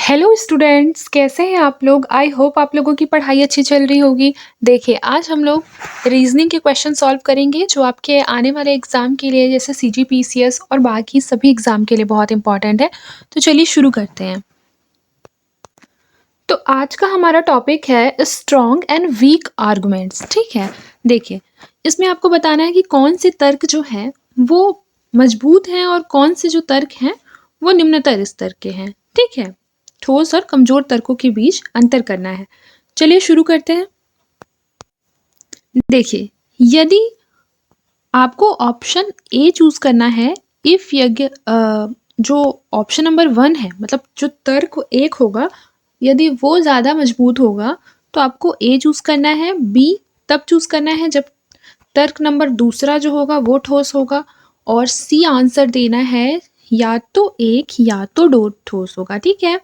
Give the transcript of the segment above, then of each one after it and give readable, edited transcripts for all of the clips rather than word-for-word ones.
Hello students, कैसे हैं आप लोग। आई होप आप लोगों की पढ़ाई अच्छी चल रही होगी। देखिए, आज हम लोग रीजनिंग के क्वेश्चन सॉल्व करेंगे जो आपके आने वाले एग्जाम के लिए जैसे सीजीपीसीएस और बाकी सभी एग्जाम के लिए बहुत इंपॉर्टेंट है। तो चलिए शुरू करते हैं। तो आज का हमारा टॉपिक है स्ट्रॉन्ग एंड वीक आर्गुमेंट्स। ठीक है, देखिए इसमें आपको बताना है कि कौन से तर्क जो हैं वो मजबूत हैं और कौन से जो तर्क हैं वो निम्नतर स्तर के हैं। ठीक है, ठोस और कमजोर तर्कों के बीच अंतर करना है। चलिए शुरू करते हैं। देखिए, यदि आपको ऑप्शन ए चूज करना है, इफ यज्ञ जो ऑप्शन नंबर 1 है, मतलब जो तर्क एक होगा, यदि वो ज़्यादा मजबूत होगा तो आपको ए चूज करना है। बी तब चूज करना है जब तर्क नंबर दूसरा जो होगा वो ठोस होगा। और सी आंसर देना है या तो एक या तो दो ठोस होगा। ठीक है,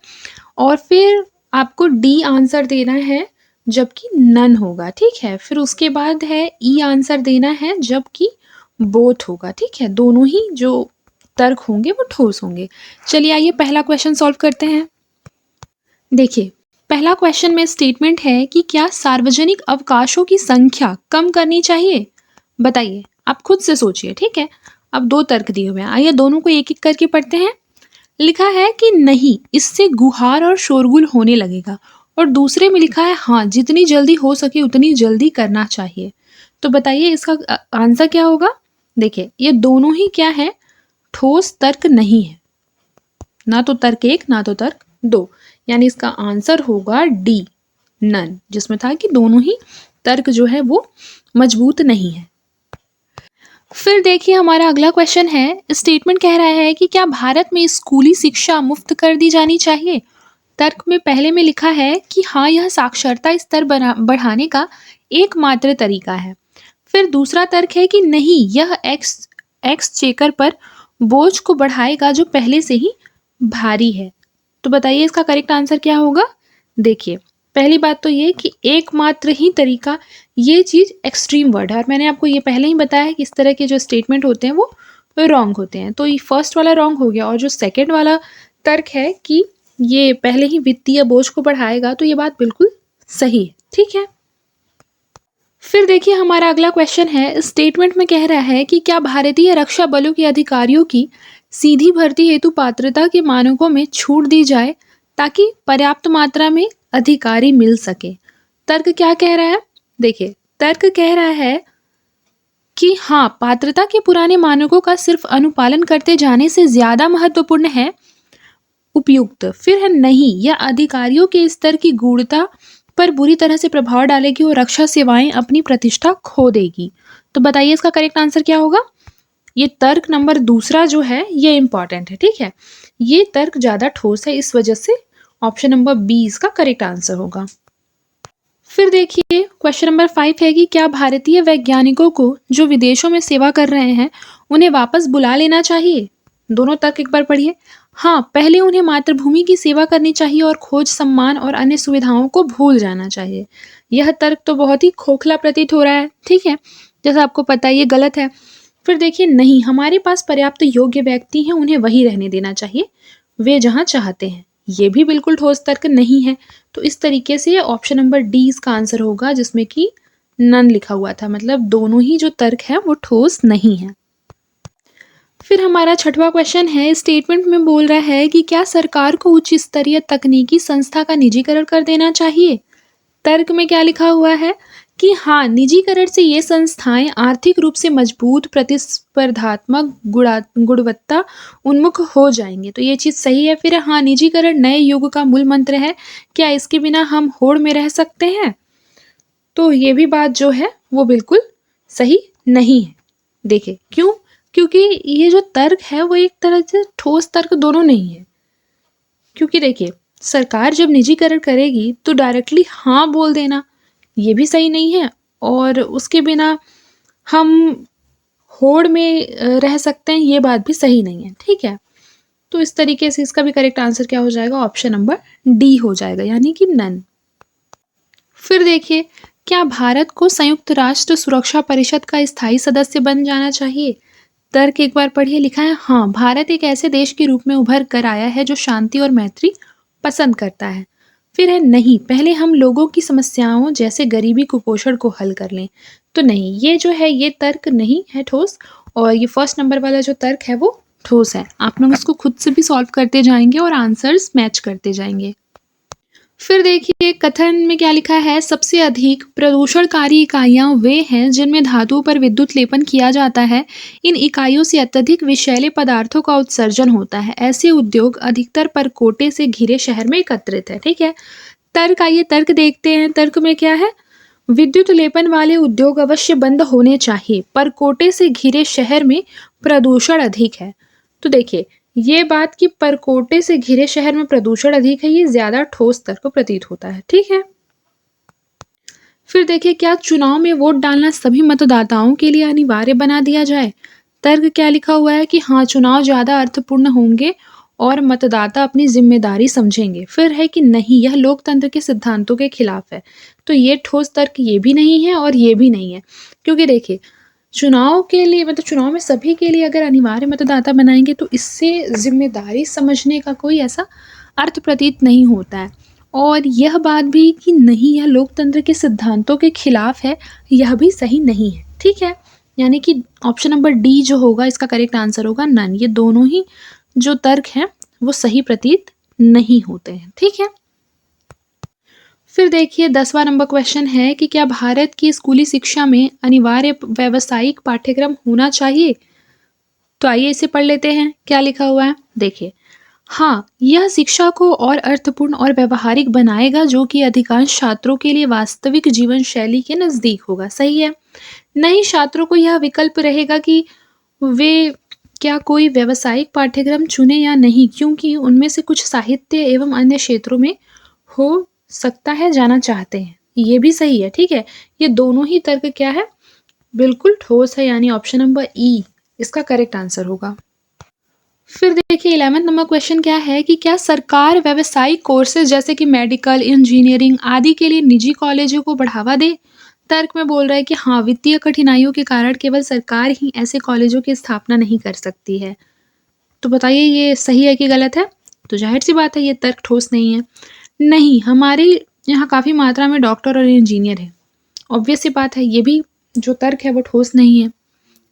और फिर आपको डी आंसर देना है जबकि नन होगा। ठीक है, फिर उसके बाद है ई आंसर देना है जबकि बोथ होगा। ठीक है, दोनों ही जो तर्क होंगे वो ठोस होंगे। चलिए आइए पहला क्वेश्चन सॉल्व करते हैं। देखिए, पहला क्वेश्चन में स्टेटमेंट है कि क्या सार्वजनिक अवकाशों की संख्या कम करनी चाहिए। बताइए, आप खुद से सोचिए। ठीक है, अब दो तर्क दिए हुए हैं, आइए दोनों को एक एक करके पढ़ते हैं। लिखा है कि नहीं, इससे गुहार और शोरगुल होने लगेगा। और दूसरे में लिखा है हाँ, जितनी जल्दी हो सके उतनी जल्दी करना चाहिए। तो बताइए इसका आंसर क्या होगा। देखिए, ये दोनों ही क्या है, ठोस तर्क नहीं है, ना तो तर्क एक ना तो तर्क दो, यानी इसका आंसर होगा डी, नन, जिसमें था कि दोनों ही तर्क जो है वो मजबूत नहीं है। फिर देखिए हमारा अगला क्वेश्चन है, स्टेटमेंट कह रहा है कि क्या भारत में स्कूली शिक्षा मुफ्त कर दी जानी चाहिए। तर्क में पहले में लिखा है कि हाँ, यह साक्षरता स्तर बढ़ाने का एकमात्र तरीका है। फिर दूसरा तर्क है कि नहीं, यह एक्सचेकर पर बोझ को बढ़ाएगा जो पहले से ही भारी है। तो बताइए इसका करेक्ट आंसर क्या होगा। देखिए, पहली बात तो ये कि एकमात्र ही तरीका, ये चीज एक्सट्रीम वर्ड है और मैंने आपको ये पहले ही बताया है कि इस तरह के जो स्टेटमेंट होते हैं वो रॉन्ग होते हैं। तो ये फर्स्ट वाला रॉन्ग हो गया, और जो सेकंड वाला तर्क है कि ये पहले ही वित्तीय बोझ को बढ़ाएगा, तो ये बात बिल्कुल सही है। ठीक है, फिर देखिए हमारा अगला क्वेश्चन है, स्टेटमेंट में कह रहा है कि क्या भारतीय रक्षा बलों के अधिकारियों की सीधी भर्ती हेतु पात्रता के मानकों में छूट दी जाए ताकि पर्याप्त मात्रा में अधिकारी मिल सके। तर्क क्या कह रहा है। देखिए, तर्क कह रहा है कि हाँ, पात्रता के पुराने मानकों का सिर्फ अनुपालन करते जाने से ज्यादा महत्वपूर्ण है उपयुक्त। फिर है नहीं, यह अधिकारियों के स्तर की गूढ़ता पर बुरी तरह से प्रभाव डालेगी और रक्षा सेवाएं अपनी प्रतिष्ठा खो देगी। तो बताइए इसका करेक्ट आंसर क्या होगा। ये तर्क नंबर दूसरा जो है ये इंपॉर्टेंट है। ठीक है, ये तर्क ज्यादा ठोस है, इस वजह से ऑप्शन नंबर बी इसका करेक्ट आंसर होगा। फिर देखिए क्वेश्चन नंबर 5 है कि क्या भारतीय वैज्ञानिकों को जो विदेशों में सेवा कर रहे हैं उन्हें वापस बुला लेना चाहिए। दोनों तर्क एक बार पढ़िए। हाँ, पहले उन्हें मातृभूमि की सेवा करनी चाहिए और खोज, सम्मान और अन्य सुविधाओं को भूल जाना चाहिए। यह तर्क तो बहुत ही खोखला प्रतीत हो रहा है। ठीक है, जैसा आपको पता है ये गलत है। फिर देखिए, नहीं, हमारे पास पर्याप्त योग्य व्यक्ति हैं, उन्हें वही रहने देना चाहिए, वे जहाँ चाहते हैं। ये भी बिल्कुल ठोस तर्क नहीं है। तो इस तरीके से ऑप्शन नंबर डी इसका आंसर होगा, जिसमें कि नन लिखा हुआ था, मतलब दोनों ही जो तर्क है वो ठोस नहीं है। फिर हमारा छठवां क्वेश्चन है, स्टेटमेंट में बोल रहा है कि क्या सरकार को उच्च स्तरीय तकनीकी संस्था का निजीकरण कर देना चाहिए। तर्क में क्या लिखा हुआ है कि हाँ, निजीकरण से ये संस्थाएं आर्थिक रूप से मजबूत, प्रतिस्पर्धात्मक, गुणवत्ता उन्मुख हो जाएंगे। तो ये चीज सही है। फिर हाँ, निजीकरण नए युग का मूल मंत्र है, क्या इसके बिना हम होड़ में रह सकते हैं। तो ये भी बात जो है वो बिल्कुल सही नहीं है। देखिए क्यों, क्योंकि ये जो तर्क है वो एक तरह से ठोस तर्क दोनों नहीं है। क्योंकि देखिए, सरकार जब निजीकरण करेगी तो डायरेक्टली हाँ बोल देना ये भी सही नहीं है, और उसके बिना हम होड़ में रह सकते हैं ये बात भी सही नहीं है। ठीक है, तो इस तरीके से इसका भी करेक्ट आंसर क्या हो जाएगा, ऑप्शन नंबर डी हो जाएगा, यानी कि नन। फिर देखिए, क्या भारत को संयुक्त राष्ट्र सुरक्षा परिषद का स्थायी सदस्य बन जाना चाहिए। तर्क एक बार पढ़िए। लिखा है हाँ, भारत एक ऐसे देश के रूप में उभर कर आया है जो शांति और मैत्री पसंद करता है। फिर है नहीं, पहले हम लोगों की समस्याओं जैसे गरीबी, कुपोषण को हल कर लें। तो नहीं, ये जो है ये तर्क नहीं है ठोस, और ये फर्स्ट नंबर वाला जो तर्क है वो ठोस है। आप लोग इसको खुद से भी सॉल्व करते जाएँगे और आंसर्स मैच करते जाएँगे। फिर देखिए कथन में क्या लिखा है, सबसे अधिक प्रदूषणकारी इकाइयां वे हैं जिनमें धातुओं पर विद्युत लेपन किया जाता है। इन इकाइयों से अत्यधिक विषैले पदार्थों का उत्सर्जन होता है। ऐसे उद्योग अधिकतर परकोटे से घिरे शहर में एकत्रित है। ठीक है, तर्क आइए तर्क देखते हैं। तर्क में क्या है, विद्युत लेपन वाले उद्योग अवश्य बंद होने चाहिए, परकोटे से घिरे शहर में प्रदूषण अधिक है। तो देखिए ये बात कि परकोटे से घिरे शहर में प्रदूषण अधिक है, ये ज्यादा ठोस तर्क प्रतीत होता है। ठीक है, फिर देखिए क्या चुनाव में वोट डालना सभी मतदाताओं के लिए अनिवार्य बना दिया जाए। तर्क क्या लिखा हुआ है कि हाँ, चुनाव ज्यादा अर्थपूर्ण होंगे और मतदाता अपनी जिम्मेदारी समझेंगे। फिर है कि नहीं, यह लोकतंत्र के सिद्धांतों के खिलाफ है। तो ये ठोस तर्क ये भी नहीं है और ये भी नहीं है, क्योंकि देखिए चुनाव के लिए मतलब चुनाव में सभी के लिए अगर अनिवार्य मतदाता बनाएंगे तो इससे जिम्मेदारी समझने का कोई ऐसा अर्थ प्रतीत नहीं होता है। और यह बात भी कि नहीं, यह लोकतंत्र के सिद्धांतों के खिलाफ है, यह भी सही नहीं है। ठीक है, यानी कि ऑप्शन नंबर डी जो होगा इसका करेक्ट आंसर होगा नन। ये दोनों ही जो तर्क हैं वो सही प्रतीत नहीं होते हैं। ठीक है, फिर देखिए 10वां नंबर क्वेश्चन है कि क्या भारत की स्कूली शिक्षा में अनिवार्य व्यावसायिक पाठ्यक्रम होना चाहिए। तो आइए इसे पढ़ लेते हैं, क्या लिखा हुआ है। देखिए, हाँ, यह शिक्षा को और अर्थपूर्ण और व्यावहारिक बनाएगा, जो कि अधिकांश छात्रों के लिए वास्तविक जीवन शैली के नजदीक होगा। सही है, नहीं छात्रों को यह विकल्प रहेगा कि वे क्या कोई व्यावसायिक पाठ्यक्रम चुने या नहीं, क्योंकि उनमें से कुछ साहित्य एवं अन्य क्षेत्रों में हो सकता है जाना चाहते हैं। ये भी सही है। ठीक है, ये दोनों ही तर्क क्या है, बिल्कुल ठोस है, यानी ऑप्शन नंबर ई इसका करेक्ट आंसर होगा। फिर देखिए 11वां नंबर क्वेश्चन क्या है कि क्या सरकार व्यावसायिक कोर्सेज जैसे कि मेडिकल, इंजीनियरिंग आदि के लिए निजी कॉलेजों को बढ़ावा दे। तर्क में बोल रहा है कि हाँ, वित्तीय कठिनाइयों के कारण केवल सरकार ही ऐसे कॉलेजों की स्थापना नहीं कर सकती है। तो बताइए ये सही है कि गलत है। तो जाहिर सी बात है ये तर्क ठोस नहीं है। नहीं, हमारे यहाँ काफ़ी मात्रा में डॉक्टर और इंजीनियर हैं। ऑब्वियस सी बात है, ये भी जो तर्क है वो ठोस नहीं है,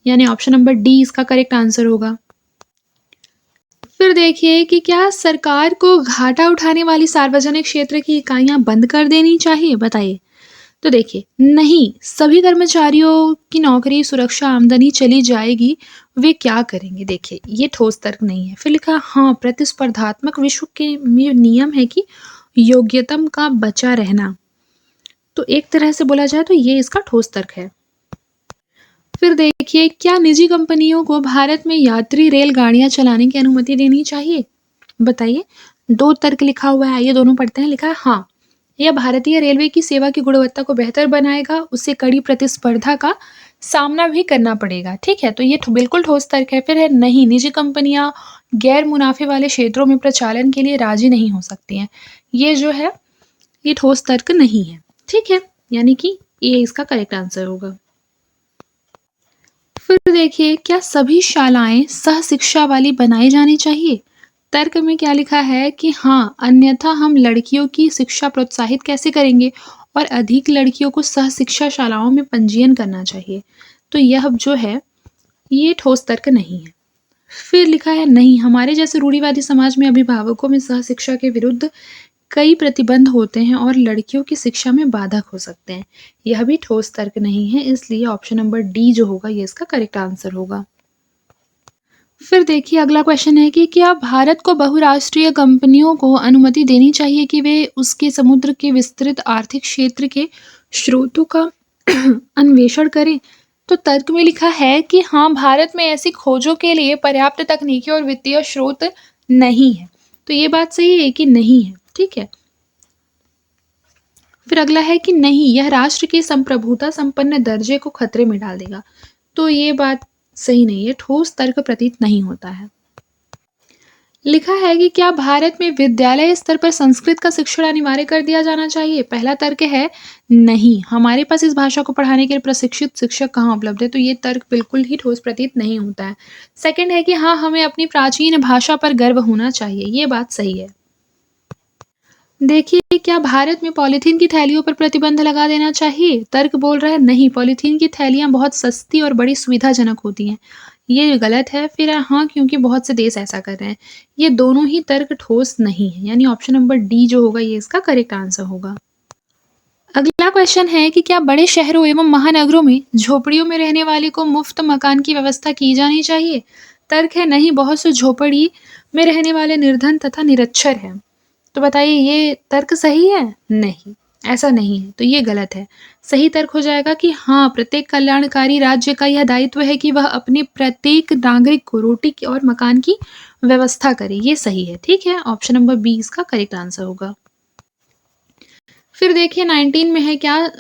यानी ऑप्शन नंबर डी इसका करेक्ट आंसर होगा। फिर देखिए कि क्या सरकार को घाटा उठाने वाली सार्वजनिक क्षेत्र की इकाइयां बंद कर देनी चाहिए। बताइए। तो देखिए नहीं, सभी कर्मचारियों की नौकरी, सुरक्षा, आमदनी चली जाएगी, वे क्या करेंगे। देखिए ये ठोस तर्क नहीं है। फिर लिखा हाँ, प्रतिस्पर्धात्मक विश्व के में नियम है कि योग्यतम का बचा रहना। तो एक तरह से बोला जाए तो ये इसका ठोस तर्क है। फिर देखिए क्या निजी कंपनियों को भारत में यात्री रेलगाड़ियां चलाने की अनुमति देनी चाहिए। बताइए, दो तर्क लिखा हुआ है, ये दोनों पढ़ते हैं। लिखा है हाँ, यह भारतीय रेलवे की सेवा की गुणवत्ता को बेहतर बनाएगा, उससे कड़ी प्रतिस्पर्धा का सामना भी करना पड़ेगा। ठीक है, तो ये बिल्कुल ठोस तर्क है। फिर है नहीं, निजी कंपनियां गैर मुनाफे वाले क्षेत्रों में प्रचालन के लिए राजी नहीं हो सकती हैं। ये जो है ये ठोस तर्क नहीं है। ठीक है, यानी कि ये इसका करेक्ट आंसर होगा। फिर देखिए क्या सभी शालाएं सह शिक्षा वाली बनाई जानी चाहिए। तर्क में क्या लिखा है कि हाँ, अन्यथा हम लड़कियों की शिक्षा प्रोत्साहित कैसे करेंगे और अधिक लड़कियों को सह शिक्षा शालाओं में पंजीयन करना चाहिए। तो यह जो है ये ठोस तर्क नहीं है। फिर लिखा है नहीं, हमारे जैसे रूढ़िवादी समाज में अभिभावकों में सह शिक्षा के विरुद्ध कई प्रतिबंध होते हैं और लड़कियों की शिक्षा में बाधक हो सकते हैं। यह भी ठोस तर्क नहीं है, इसलिए ऑप्शन नंबर डी जो होगा ये इसका करेक्ट आंसर होगा। फिर देखिए अगला क्वेश्चन है कि क्या भारत को बहुराष्ट्रीय कंपनियों को अनुमति देनी चाहिए कि वे उसके समुद्र के विस्तृत आर्थिक क्षेत्र के स्रोतों का अन्वेषण करें। तो तर्क में लिखा है कि हाँ, भारत में ऐसी खोजों के लिए पर्याप्त तकनीकी और वित्तीय स्रोत नहीं है। तो ये बात सही है कि नहीं है। ठीक है, फिर अगला है कि नहीं, यह राष्ट्र के संप्रभुता संपन्न दर्जे को खतरे में डाल देगा। तो ये बात सही नहीं है, ठोस तर्क प्रतीत नहीं होता है। लिखा है कि क्या भारत में विद्यालय स्तर पर संस्कृत का शिक्षण अनिवार्य कर दिया जाना चाहिए। पहला तर्क है नहीं, हमारे पास इस भाषा को पढ़ाने के लिए प्रशिक्षित शिक्षक कहाँ उपलब्ध है। तो ये तर्क बिल्कुल ही ठोस प्रतीत नहीं होता है। सेकंड है कि हाँ, हमें अपनी प्राचीन भाषा पर गर्व होना चाहिए। ये बात सही है। देखिए, क्या भारत में पॉलीथीन की थैलियों पर प्रतिबंध लगा देना चाहिए? तर्क बोल रहा है नहीं, पॉलीथीन की थैलियाँ बहुत सस्ती और बड़ी सुविधाजनक होती हैं। ये गलत है। फिर हाँ, क्योंकि बहुत से देश ऐसा कर रहे हैं। ये दोनों ही तर्क ठोस नहीं है, यानी ऑप्शन नंबर डी जो होगा ये इसका करेक्ट आंसर होगा। अगला क्वेश्चन है कि क्या बड़े शहरों एवं महानगरों में झोपड़ियों में रहने वाले को मुफ्त मकान की व्यवस्था की जानी चाहिए? तर्क है नहीं, बहुत से झोपड़ी में रहने वाले निर्धन तथा निरक्षर हैं। तो बताइए ये तर्क सही है? नहीं, ऐसा नहीं है, तो ये गलत है। सही तर्क हो जाएगा कि हाँ, प्रत्येक कल्याणकारी राज्य का यह दायित्व है कि वह अपने प्रत्येक नागरिक को रोटी की और मकान की व्यवस्था करे। ये सही है, ठीक है। ऑप्शन नंबर बी इसका करेक्ट आंसर होगा। फिर देखिए 19 में है क्या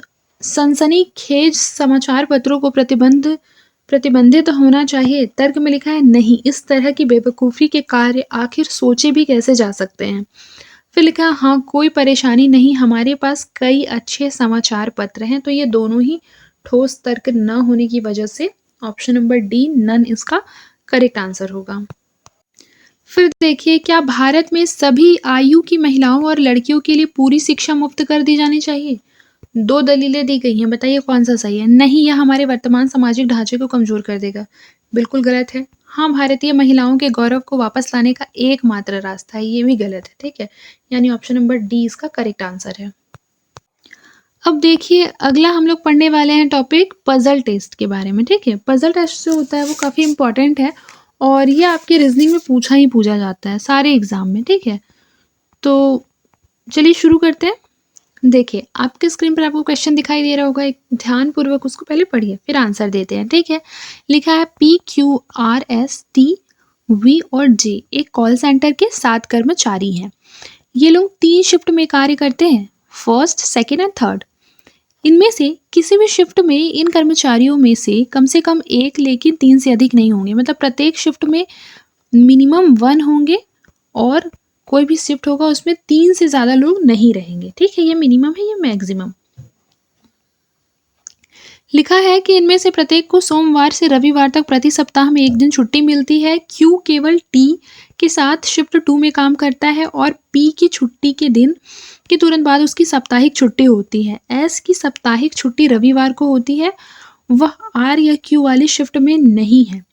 सनसनीखेज समाचार पत्रों को प्रतिबंधित होना चाहिए? तर्क में लिखा है नहीं, इस तरह की बेवकूफ़ी के कार्य आखिर सोचे भी कैसे जा सकते हैं। फिर लिखा है हाँ, कोई परेशानी नहीं, हमारे पास कई अच्छे समाचार पत्र हैं। तो ये दोनों ही ठोस तर्क न होने की वजह से ऑप्शन नंबर डी नन इसका करेक्ट आंसर होगा। फिर देखिए क्या भारत में सभी आयु की महिलाओं और लड़कियों के लिए पूरी शिक्षा मुफ्त कर दी जानी चाहिए? दो दलीलें दी गई हैं, बताइए कौन सा सही है? नहीं, यह हमारे वर्तमान सामाजिक ढांचे को कमजोर कर देगा। बिल्कुल गलत है। हाँ, भारतीय महिलाओं के गौरव को वापस लाने का एकमात्र रास्ता है, ये भी गलत है, ठीक है। यानी ऑप्शन नंबर डी इसका करेक्ट आंसर है। अब देखिए अगला हम लोग पढ़ने वाले हैं टॉपिक पजल टेस्ट के बारे में, ठीक है। पजल टेस्ट जो होता है वो काफ़ी इंपॉर्टेंट है और ये आपके रीजनिंग में पूछा जाता है सारे एग्जाम में, ठीक है। तो चलिए शुरू करते हैं। देखिए आपके स्क्रीन पर आपको क्वेश्चन दिखाई दे रहा होगा, एक ध्यानपूर्वक उसको पहले पढ़िए फिर आंसर देते हैं, ठीक है। लिखा है PQRSTV और J एक कॉल सेंटर के 7 कर्मचारी हैं। ये लोग 3 शिफ्ट में कार्य करते हैं, फर्स्ट, सेकेंड एंड थर्ड। इनमें से किसी भी शिफ्ट में इन कर्मचारियों में से कम एक लेकिन 3 से अधिक नहीं होंगे। मतलब प्रत्येक शिफ्ट में मिनिमम 1 होंगे और कोई भी शिफ्ट होगा उसमें 3 से ज़्यादा लोग नहीं रहेंगे, ठीक है। ये मिनिमम है, ये मैक्सिमम। लिखा है कि इनमें से प्रत्येक को सोमवार से रविवार तक प्रति सप्ताह में 1 दिन छुट्टी मिलती है। Q केवल T के साथ शिफ्ट 2 में काम करता है और P की छुट्टी के दिन के तुरंत बाद उसकी साप्ताहिक छुट्टी होती है। S की साप्ताहिक छुट्टी रविवार को होती है, वह R या Q वाली शिफ्ट में नहीं है।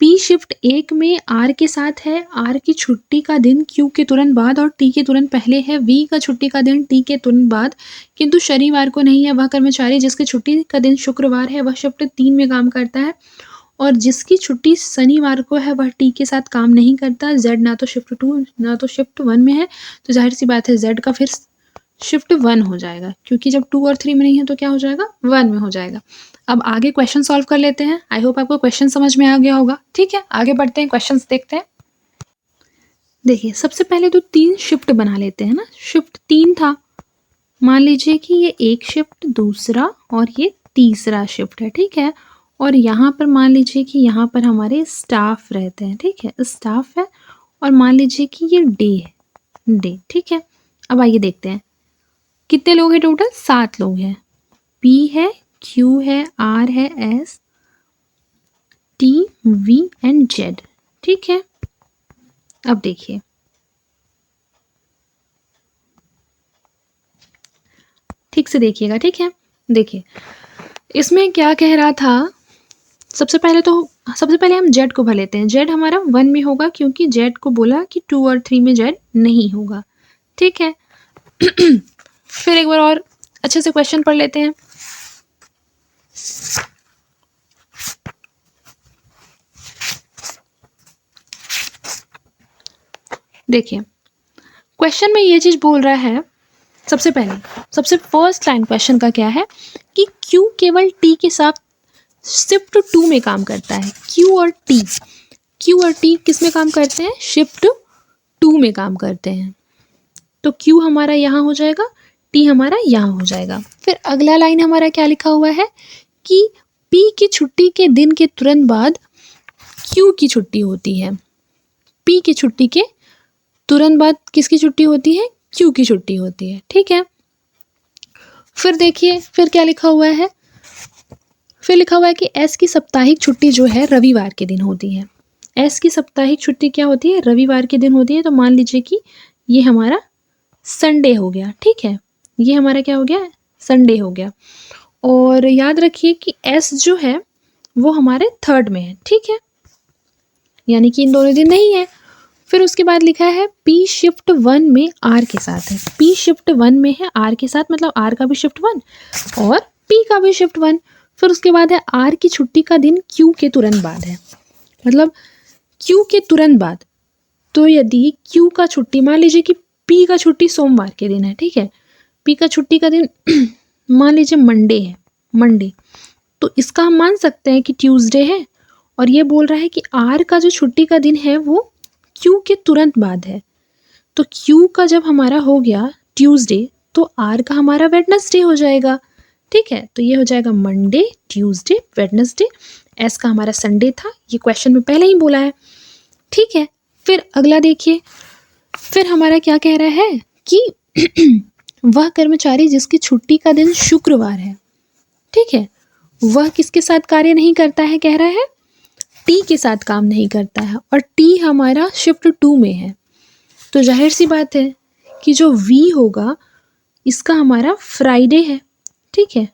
P शिफ्ट 1 में R के साथ है, R की छुट्टी का दिन Q के तुरंत बाद और T के तुरंत पहले है। V का छुट्टी का दिन T के तुरंत बाद किंतु शनिवार को नहीं है। वह कर्मचारी जिसकी छुट्टी का दिन शुक्रवार है वह शिफ्ट 3 में काम करता है और जिसकी छुट्टी शनिवार को है वह T के साथ काम नहीं करता। Z ना तो शिफ्ट 2 ना तो शिफ्ट 1 में है, तो जाहिर सी बात है Z का फिर शिफ्ट 1 हो जाएगा, क्योंकि जब 2 और 3 में नहीं है तो क्या हो जाएगा, 1 में हो जाएगा। अब आगे क्वेश्चन सॉल्व कर लेते हैं। आई होप आपको क्वेश्चन समझ में आ गया होगा, ठीक है। आगे बढ़ते हैं, क्वेश्चंस देखते हैं। देखिए सबसे पहले तो 3 शिफ्ट बना लेते हैं ना। शिफ्ट 3 था, मान लीजिए कि ये एक शिफ्ट, दूसरा और ये तीसरा शिफ्ट है, ठीक है। और यहाँ पर मान लीजिए कि यहाँ पर हमारे स्टाफ रहते हैं, ठीक है, स्टाफ है। और मान लीजिए कि ये डे है, डे, ठीक है। अब आइए देखते हैं कितने लोग हैं टोटल, 7 लोग हैं। P है, Q है, R है, S, T, V and Z, ठीक है। अब देखिए ठीक से देखिएगा, ठीक है। देखिए इसमें क्या कह रहा था, सबसे पहले हम Z को भर लेते हैं। Z हमारा 1 में होगा क्योंकि Z को बोला कि 2 और 3 में Z नहीं होगा, ठीक है। फिर एक बार और अच्छे से क्वेश्चन पढ़ लेते हैं। देखिए क्वेश्चन में ये चीज बोल रहा है, सबसे फर्स्ट लाइन क्वेश्चन का क्या है कि Q केवल T के साथ शिफ्ट 2 में काम करता है। Q और T किस में काम करते हैं, शिफ्ट 2 में काम करते हैं। तो Q हमारा यहाँ हो जाएगा, T हमारा यहाँ हो जाएगा। फिर अगला लाइन हमारा क्या लिखा हुआ है कि P की छुट्टी के दिन के तुरंत बाद Q की छुट्टी होती है। P की छुट्टी के तुरंत बाद किसकी छुट्टी होती है, Q की छुट्टी होती है, ठीक है। फिर देखिए फिर क्या लिखा हुआ है, फिर लिखा हुआ है कि S की साप्ताहिक छुट्टी जो है रविवार के दिन होती है। S की साप्ताहिक छुट्टी क्या होती है, रविवार के दिन होती है। तो मान लीजिए कि ये हमारा संडे हो गया, ठीक है। ये हमारा क्या हो गया, संडे हो गया। और याद रखिए कि एस जो है वो हमारे थर्ड में है, ठीक है, यानी कि इन दोनों दिन नहीं है। फिर उसके बाद लिखा है पी शिफ्ट 1 में आर के साथ है। पी शिफ्ट 1 में है आर के साथ, मतलब आर का भी शिफ्ट 1 और पी का भी शिफ्ट 1। फिर उसके बाद है आर की छुट्टी का दिन क्यू के तुरंत बाद है, मतलब क्यू के तुरंत बाद। तो यदि क्यू का छुट्टी, मान लीजिए कि पी का छुट्टी सोमवार के दिन है, ठीक है, पी का छुट्टी का दिन मान लीजिए मंडे है, मंडे, तो इसका हम मान सकते हैं कि ट्यूसडे है। और ये बोल रहा है कि आर का जो छुट्टी का दिन है वो क्यू के तुरंत बाद है। तो क्यू का जब हमारा हो गया ट्यूसडे, तो आर का हमारा वेडनेसडे हो जाएगा, ठीक है। तो ये हो जाएगा मंडे, ट्यूसडे, वेडनेसडे। एस का हमारा संडे था, ये क्वेश्चन में पहले ही बोला है, ठीक है। फिर अगला देखिए, फिर हमारा क्या कह रहा है कि वह कर्मचारी जिसकी छुट्टी का दिन शुक्रवार है, ठीक है, वह किसके साथ कार्य नहीं करता है, कह रहा है टी के साथ काम नहीं करता है। और टी हमारा शिफ्ट 2 में है, तो जाहिर सी बात है कि जो वी होगा इसका हमारा फ्राइडे है, ठीक है।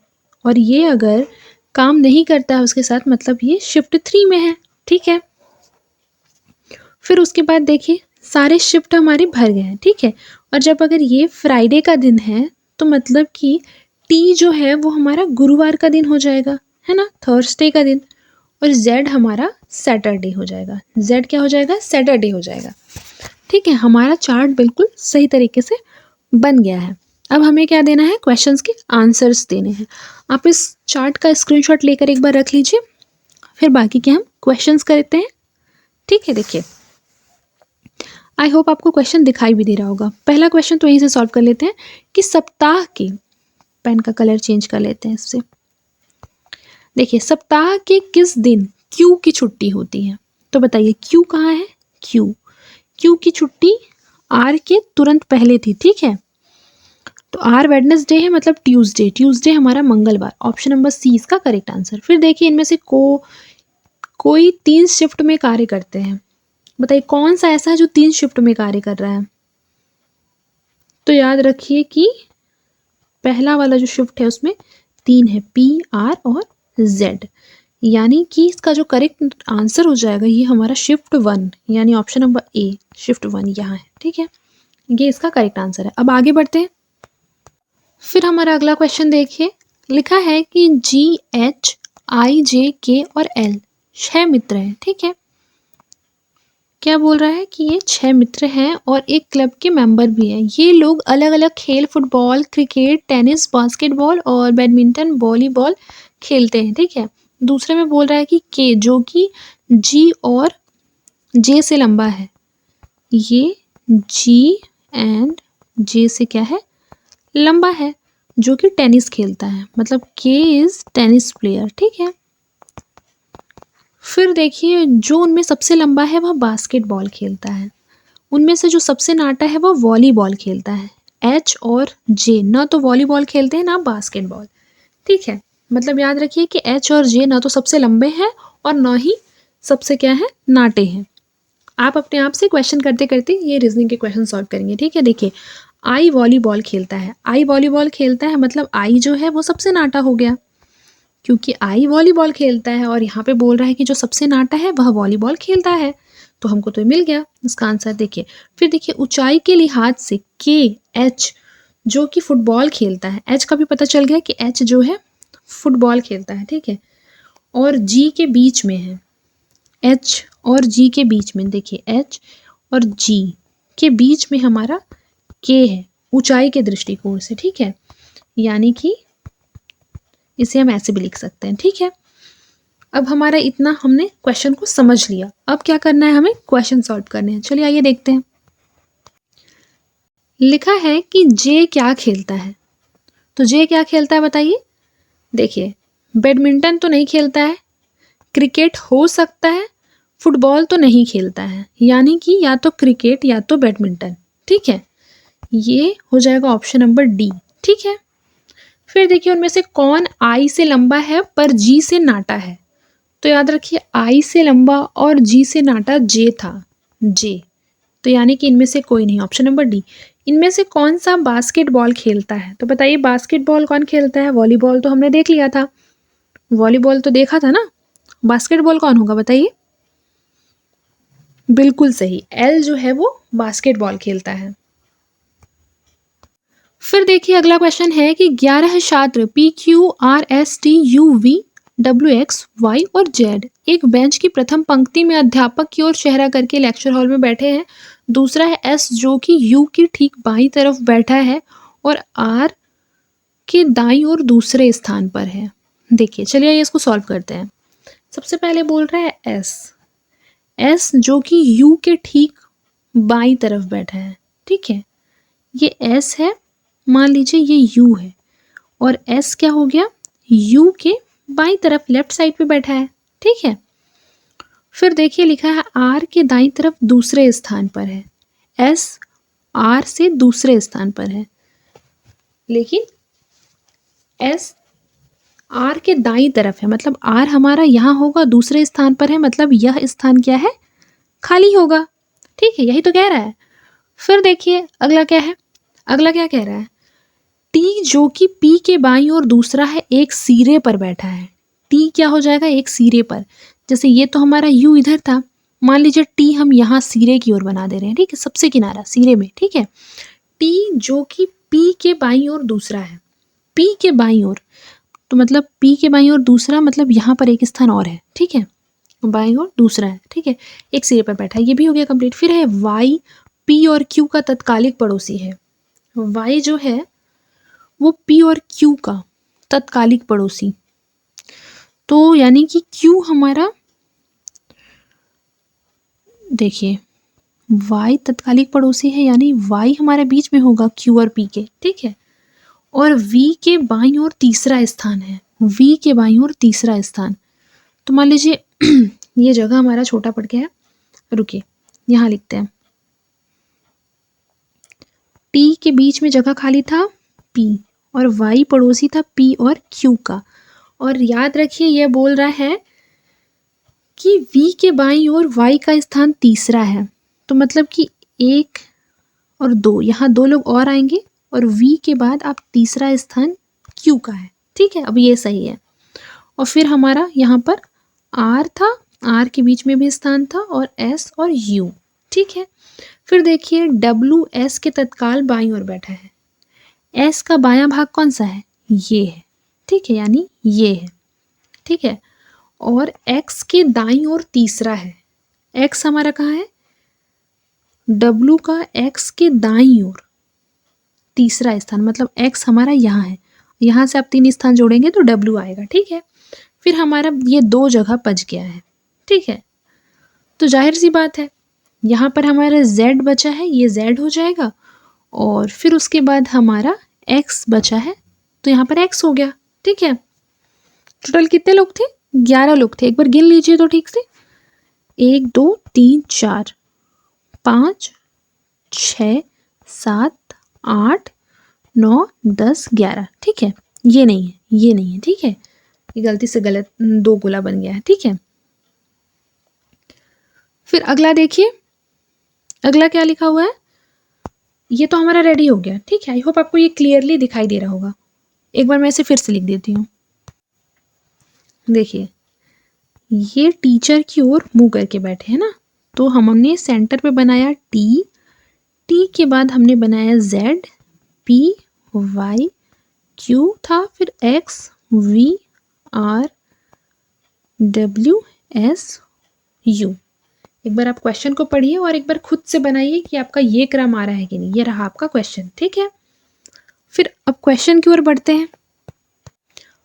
और ये अगर काम नहीं करता है उसके साथ, मतलब ये शिफ्ट 3 में है, ठीक है। फिर उसके बाद देखिए सारे शिफ्ट हमारे भर गए हैं, ठीक है। और जब अगर ये फ्राइडे का दिन है तो मतलब कि टी जो है वो हमारा गुरुवार का दिन हो जाएगा, है ना, थर्सडे का दिन। और जेड हमारा सैटरडे हो जाएगा, जेड क्या हो जाएगा, सैटरडे हो जाएगा, ठीक है। हमारा चार्ट बिल्कुल सही तरीके से बन गया है। अब हमें क्या देना है, क्वेश्चंस के आंसर्स देने हैं। आप इस चार्ट का स्क्रीनशॉट लेकर एक बार रख लीजिए, फिर बाकी के हम क्वेश्चंस करते हैं, ठीक है। देखिए आई होप आपको क्वेश्चन दिखाई भी दे रहा होगा। पहला क्वेश्चन तो यहीं से सॉल्व कर लेते हैं कि सप्ताह के, पेन का कलर चेंज कर लेते हैं इससे। देखिए सप्ताह के किस दिन क्यू की छुट्टी होती है, तो बताइए क्यू कहाँ है, क्यू की छुट्टी आर के तुरंत पहले थी, ठीक है। तो आर वेडनेसडे है, मतलब ट्यूसडे हमारा मंगलवार। ऑप्शन नंबर सी इसका करेक्ट आंसर। फिर देखिए इनमें से कोई 3 शिफ्ट में कार्य करते हैं, बताइए कौन सा ऐसा है जो 3 शिफ्ट में कार्य कर रहा है। तो याद रखिए कि पहला वाला जो शिफ्ट है उसमें 3 है, पी, आर और जेड, यानी कि इसका जो करेक्ट आंसर हो जाएगा ये हमारा शिफ्ट 1, यानी ऑप्शन नंबर ए शिफ्ट 1 यहाँ है, ठीक है। ये इसका करेक्ट आंसर है। अब आगे बढ़ते हैं। फिर हमारा अगला क्वेश्चन देखिए, लिखा है कि जी, एच, आई, जे, के और एल 6 मित्र हैं, ठीक है। क्या बोल रहा है कि ये 6 मित्र हैं और एक क्लब के मेंबर भी हैं। ये लोग अलग अलग खेल, फुटबॉल, क्रिकेट, टेनिस, बास्केटबॉल और बैडमिंटन, वॉलीबॉल खेलते हैं, ठीक है। दूसरे में बोल रहा है कि के जो कि जी और जे से लंबा है, ये जी एंड जे से क्या है, लंबा है, जो कि टेनिस खेलता है, मतलब के इज टेनिस प्लेयर, ठीक है। फिर देखिए जो उनमें सबसे लंबा है वह बास्केटबॉल खेलता है, उनमें से जो सबसे नाटा है वह वॉलीबॉल खेलता है। एच और जे ना तो वॉलीबॉल खेलते हैं ना बास्केटबॉल, ठीक है। मतलब याद रखिए कि एच और जे ना तो सबसे लंबे हैं और ना ही सबसे क्या है, नाटे हैं। आप अपने आप से क्वेश्चन करते करते ये रीजनिंग के क्वेश्चन सॉल्व करेंगे, ठीक है। देखिए आई वॉलीबॉल खेलता है, आई वॉलीबॉल खेलता है मतलब आई जो है वो सबसे नाटा हो गया, क्योंकि आई वॉलीबॉल खेलता है और यहाँ पे बोल रहा है कि जो सबसे नाटा है वह वॉलीबॉल खेलता है, तो हमको तो मिल गया इसका आंसर। देखिए फिर देखिए ऊंचाई के लिहाज से के, एच जो कि फुटबॉल खेलता है, एच का भी पता चल गया कि एच जो है फुटबॉल खेलता है, ठीक है। और जी के बीच में है, एच और जी के बीच में, देखिए एच और जी के बीच में हमारा के है ऊंचाई के दृष्टिकोण से, ठीक है। यानी कि इसे हम ऐसे भी लिख सकते हैं, ठीक है। अब हमारा इतना हमने क्वेश्चन को समझ लिया, अब क्या करना है, हमें क्वेश्चन सॉल्व करने हैं। चलिए आइए देखते हैं। लिखा है कि जे क्या खेलता है, तो जे क्या खेलता है बताइए। देखिए बैडमिंटन तो नहीं खेलता है, क्रिकेट हो सकता है, फुटबॉल तो नहीं खेलता है, यानी कि या तो क्रिकेट या तो बैडमिंटन, ठीक है। ये हो जाएगा ऑप्शन नंबर डी, ठीक है। फिर देखिए उनमें से कौन आई से लंबा है पर जी से नाटा है, तो याद रखिए आई से लंबा और जी से नाटा जे था, जे, तो यानी कि इनमें से कोई नहीं, ऑप्शन नंबर डी। इनमें से कौन सा बास्केटबॉल खेलता है? तो बताइए बास्केटबॉल कौन खेलता है? वॉलीबॉल तो हमने देख लिया था, वॉलीबॉल तो देखा था ना, बास्केटबॉल कौन होगा बताइए? बिल्कुल सही, एल जो है वो बास्केटबॉल खेलता है। फिर देखिए अगला क्वेश्चन है कि 11 छात्र P Q R S T U V W X Y और जेड एक बेंच की प्रथम पंक्ति में अध्यापक की ओर चेहरा करके लेक्चर हॉल में बैठे हैं। दूसरा है एस जो कि यू की ठीक बाईं तरफ बैठा है और आर के दाईं ओर दूसरे स्थान पर है। देखिए चलिए ये इसको सॉल्व करते हैं। सबसे पहले बोल रहा है एस जो कि यू के ठीक बाईं तरफ बैठा है, ठीक है, ये एस है, मान लीजिए ये यू है और एस क्या हो गया, यू के बाईं तरफ लेफ्ट साइड पे बैठा है, ठीक है। फिर देखिए लिखा है आर के दाईं तरफ दूसरे स्थान पर है, एस आर से दूसरे स्थान पर है, लेकिन एस आर के दाईं तरफ है, मतलब आर हमारा यहाँ होगा, दूसरे स्थान पर है, मतलब यह स्थान क्या है, खाली होगा, ठीक है, यही तो कह रहा है। फिर देखिए अगला क्या है, अगला क्या कह रहा है, टी जो कि पी के बाईं ओर दूसरा है एक सिरे पर बैठा है। टी क्या हो जाएगा, एक सिरे पर, जैसे ये तो हमारा यू इधर था, मान लीजिए टी हम यहाँ सिरे की ओर बना दे रहे हैं, ठीक है, सबसे किनारा सिरे में, ठीक है। टी जो कि पी के बाईं ओर दूसरा है, पी के बाईं ओर, तो मतलब पी के बाईं ओर दूसरा मतलब यहाँ पर एक स्थान और है, ठीक है, बाईं ओर दूसरा है, ठीक है, एक सिरे पर बैठा है, ये भी हो गया कंप्लीट। फिर है वाई पी और क्यू का तत्कालिक पड़ोसी है। वाई जो है वो पी और क्यू का तत्कालिक पड़ोसी, तो यानी कि क्यू हमारा, देखिए वाई तत्कालिक पड़ोसी है यानी वाई हमारे बीच में होगा क्यू और पी के, ठीक है, और वी के बाईं ओर तीसरा स्थान है, वी के बाईं ओर तीसरा स्थान, तो मान लीजिए ये जगह हमारा छोटा पड़ गया है, रुकिए यहाँ लिखते हैं, टी के बीच में जगह खाली था पी और वाई पड़ोसी था पी और क्यू का, और याद रखिए ये बोल रहा है कि वी के बाईं ओर वाई का स्थान तीसरा है, तो मतलब कि 1 और 2 यहाँ 2 लोग और आएंगे और वी के बाद आप तीसरा स्थान क्यू का है, ठीक है, अब ये सही है। और फिर हमारा यहाँ पर आर था, आर के बीच में भी स्थान था और एस और यू, ठीक है। फिर देखिए डब्ल्यू एस के तत्काल बाईं ओर बैठा है, एस का बायां भाग कौन सा है, ये है, ठीक है, यानी ये है, ठीक है, और एक्स के दाईं ओर तीसरा है, एक्स हमारा कहाँ है, डब्ल्यू का एक्स के दाईं ओर तीसरा स्थान, मतलब एक्स हमारा यहाँ है, यहाँ से आप 3 स्थान जोड़ेंगे तो डब्ल्यू आएगा, ठीक है। फिर हमारा ये 2 जगह बच गया है, ठीक है, तो जाहिर सी बात है यहाँ पर हमारा z बचा है, ये z हो जाएगा, और फिर उसके बाद हमारा x बचा है, तो यहाँ पर x हो गया, ठीक है। टोटल कितने लोग थे, 11 लोग थे, एक बार गिन लीजिए तो ठीक से, 1 2 3 4 5 6 7 8 9 10 11, ठीक है, ये नहीं है, ये नहीं है, ठीक है, ये गलती से गलत 2 गोला बन गया है, ठीक है। फिर अगला देखिए, अगला क्या लिखा हुआ है, ये तो हमारा रेडी हो गया, ठीक है, आई होप आपको ये क्लियरली दिखाई दे रहा होगा, एक बार मैं इसे फिर से लिख देती हूँ। देखिए ये टीचर की ओर मुंह करके बैठे हैं ना, तो हमने सेंटर पे बनाया टी, टी के बाद हमने बनाया जेड, पी वाई क्यू था, फिर X V R W S U. एक बार आप क्वेश्चन को पढ़िए और एक बार खुद से बनाइए कि आपका ये क्रम आ रहा है कि नहीं, ये रहा आपका क्वेश्चन, ठीक है। फिर अब क्वेश्चन की ओर बढ़ते हैं।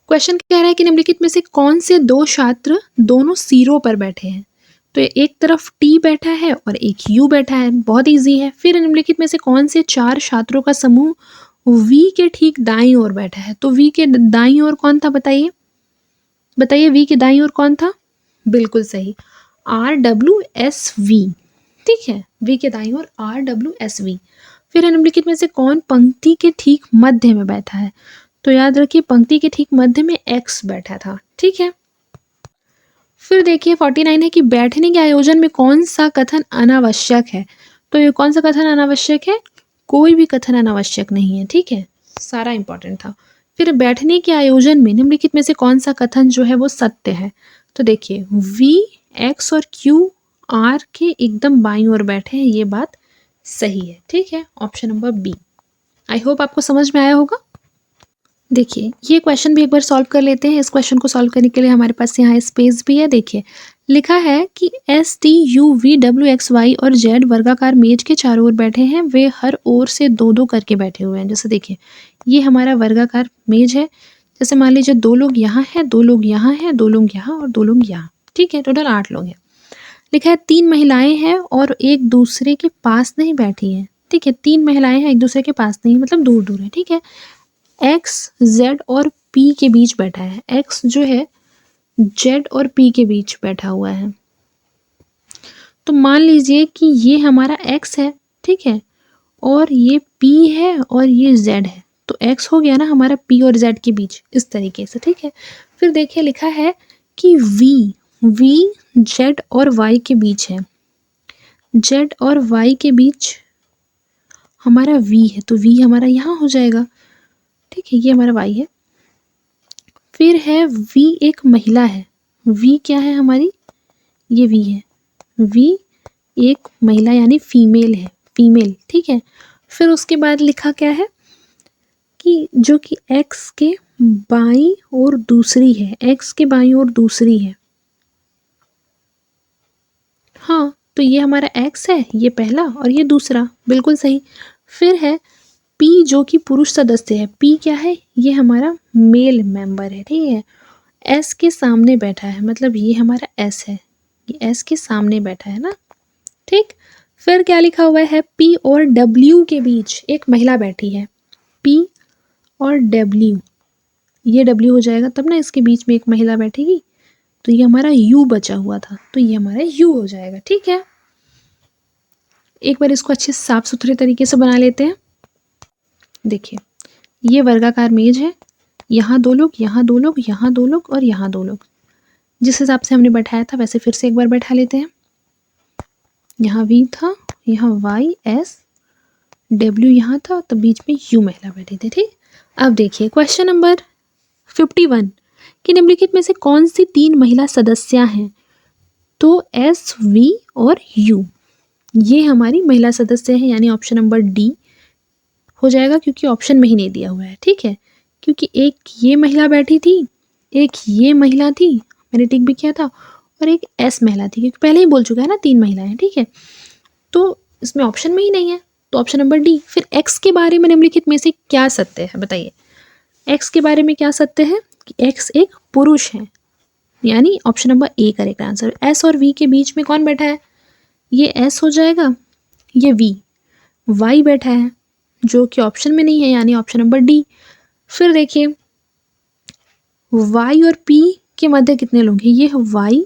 क्वेश्चन कह रहा है कि निम्नलिखित में से कौन से 2 छात्र दोनों सिरों पर बैठे हैं, तो एक तरफ टी बैठा है और एक यू बैठा है, बहुत इजी है। फिर निम्नलिखित में से कौन से 4 छात्रों का समूह वी के ठीक दाईं ओर बैठा है, तो वी के दाईं ओर कौन था बताइए, बताइए वी के दाईं ओर कौन था, बिल्कुल सही, आर डब्ल्यू एस वी, ठीक है, वी के दाईं ओर आर डब्ल्यू एस वी। फिर निम्नलिखित में से कौन पंक्ति के ठीक मध्य में बैठा है, तो याद रखिए पंक्ति के ठीक मध्य में एक्स बैठा था, ठीक है। फिर देखिए 49 है कि बैठने के आयोजन में कौन सा कथन अनावश्यक है, तो ये कौन सा कथन अनावश्यक है, कोई भी कथन अनावश्यक नहीं है, ठीक है, सारा इंपॉर्टेंट था। फिर बैठने के आयोजन में निम्नलिखित में से कौन सा कथन जो है वो सत्य है? तो देखिए वी, एक्स और क्यू आर के एकदम बाईं ओर बैठे हैं, ये बात सही है, ठीक है, option number B. I hope आपको समझ में आया होगा। देखिए ये क्वेश्चन भी एक बार सॉल्व कर लेते हैं। इस क्वेश्चन को सॉल्व करने के लिए हमारे पास यहाँ स्पेस भी है। देखिए लिखा है कि S T U V W X Y और जेड वर्गाकार मेज के चारों ओर बैठे हैं, वे हर ओर से दो दो करके बैठे हुए हैं। जैसे देखिए ये हमारा वर्गाकार मेज है, जैसे मान लीजिए 2 लोग यहाँ हैं, 2 लोग यहाँ हैं, 2 लोग यहाँ और 2 लोग यहाँ, ठीक है, टोटल 8 लोग हैं। लिखा है 3 महिलाएं हैं और एक दूसरे के पास नहीं बैठी हैं, ठीक है, 3 महिलाएं हैं एक दूसरे के पास नहीं, मतलब दूर दूर है, ठीक है। एक्स जेड और पी के बीच बैठा है, एक्स जो है जेड और पी के बीच बैठा हुआ है। तो मान लीजिए कि ये हमारा एक्स है, ठीक है, और ये पी है और ये जेड है, तो एक्स हो गया ना हमारा पी और जेड के बीच, इस तरीके से, ठीक है। फिर देखिए लिखा है कि वी जेड और वाई के बीच है, जेड और वाई के बीच हमारा वी है, तो वी हमारा यहाँ हो जाएगा, ठीक है, ये हमारा वाई है। फिर है वी एक महिला है, वी क्या है हमारी, ये वी है, वी एक महिला यानी फीमेल है, फीमेल, ठीक है। फिर उसके बाद लिखा क्या है कि जो कि एक्स के बाईं और दूसरी है, एक्स के बाईं और दूसरी है, हाँ, तो ये हमारा एक्स है, ये पहला और ये दूसरा, बिल्कुल सही। फिर है पी जो कि पुरुष सदस्य है, पी क्या है, ये हमारा मेल मेंबर है, ठीक है, एस के सामने बैठा है, मतलब ये हमारा एस है, ये एस के सामने बैठा है ना, ठीक। फिर क्या लिखा हुआ है, पी और डब्ल्यू के बीच एक महिला बैठी है, पी और डब्ल्यू, ये डब्ल्यू हो जाएगा तब ना, इसके बीच में एक महिला बैठेगी, तो ये हमारा यू बचा हुआ था, तो ये हमारा यू हो जाएगा, ठीक है। एक बार इसको अच्छे साफ सुथरे तरीके से बना लेते हैं। देखिए ये वर्गाकार मेज है, यहाँ 2 लोग, यहाँ 2 लोग, यहाँ 2 लोग और यहाँ 2 लोग, जिस हिसाब से हमने बैठाया था वैसे फिर से एक बार बैठा लेते हैं। यहाँ वी था, यहाँ वाई एस डब्ल्यू यहाँ था, तो बीच में यू महिला बैठी थी, ठीक। अब देखिए क्वेश्चन नंबर 51 कि निम्नलिखित में से कौन सी 3 महिला सदस्य हैं? तो एस वी और यू ये हमारी महिला सदस्य हैं, यानी ऑप्शन नंबर डी हो जाएगा, क्योंकि ऑप्शन में ही नहीं दिया हुआ है, ठीक है, क्योंकि एक ये महिला बैठी थी, एक ये महिला थी, मैंने टिक भी किया था, और एक एस महिला थी, क्योंकि पहले ही बोल चुका है ना 3 महिलाएं, ठीक है, तो इसमें ऑप्शन में ही नहीं है, तो ऑप्शन नंबर डी। फिर एक्स के बारे में निम्नलिखित में से क्या सत्य है, बताइए एक्स के बारे में क्या सत्य है कि एक्स एक पुरुष है, यानी option number A correct answer. S और वी के बीच में कौन बैठा है, ये एस हो जाएगा, ये वी, वाई बैठा है जो कि ऑप्शन में नहीं है, यानी ऑप्शन नंबर डी। फिर देखिए वाई और पी के मध्य कितने लोग हैं, ये है वाई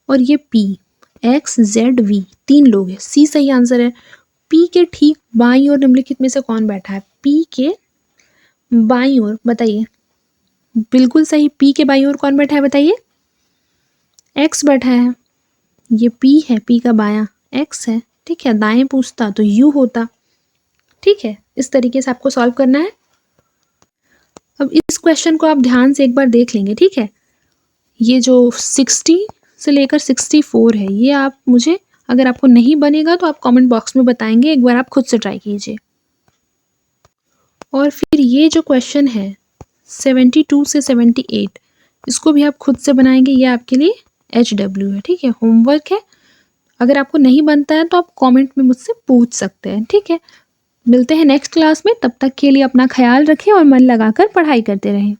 और ये पी, एक्स जेड वी 3 लोग हैं, सी सही आंसर है। पी के ठीक बाईं ओर निम्नलिखित में से कौन बैठा है, पी के बाईं ओर, बताइए, बिल्कुल सही, पी के बाईं ओर कौन बैठा है बताइए, एक्स बैठा है, ये पी है, पी का बायां एक्स है, ठीक है, दाएं पूछता तो यू होता, ठीक है, इस तरीके से आपको सॉल्व करना है। अब इस क्वेश्चन को आप ध्यान से एक बार देख लेंगे, ठीक है, ये जो 60 से लेकर 64 है, ये आप मुझे, अगर आपको नहीं बनेगा तो आप कमेंट बॉक्स में बताएंगे, एक बार आप खुद से ट्राई कीजिए। और फिर ये जो क्वेश्चन है 72 से 78, इसको भी आप खुद से बनाएंगे, ये आपके लिए HW है, ठीक है, होमवर्क है। अगर आपको नहीं बनता है तो आप कमेंट में मुझसे पूछ सकते हैं, ठीक है। मिलते हैं नेक्स्ट क्लास में, तब तक के लिए अपना ख्याल रखें और मन लगाकर पढ़ाई करते रहें।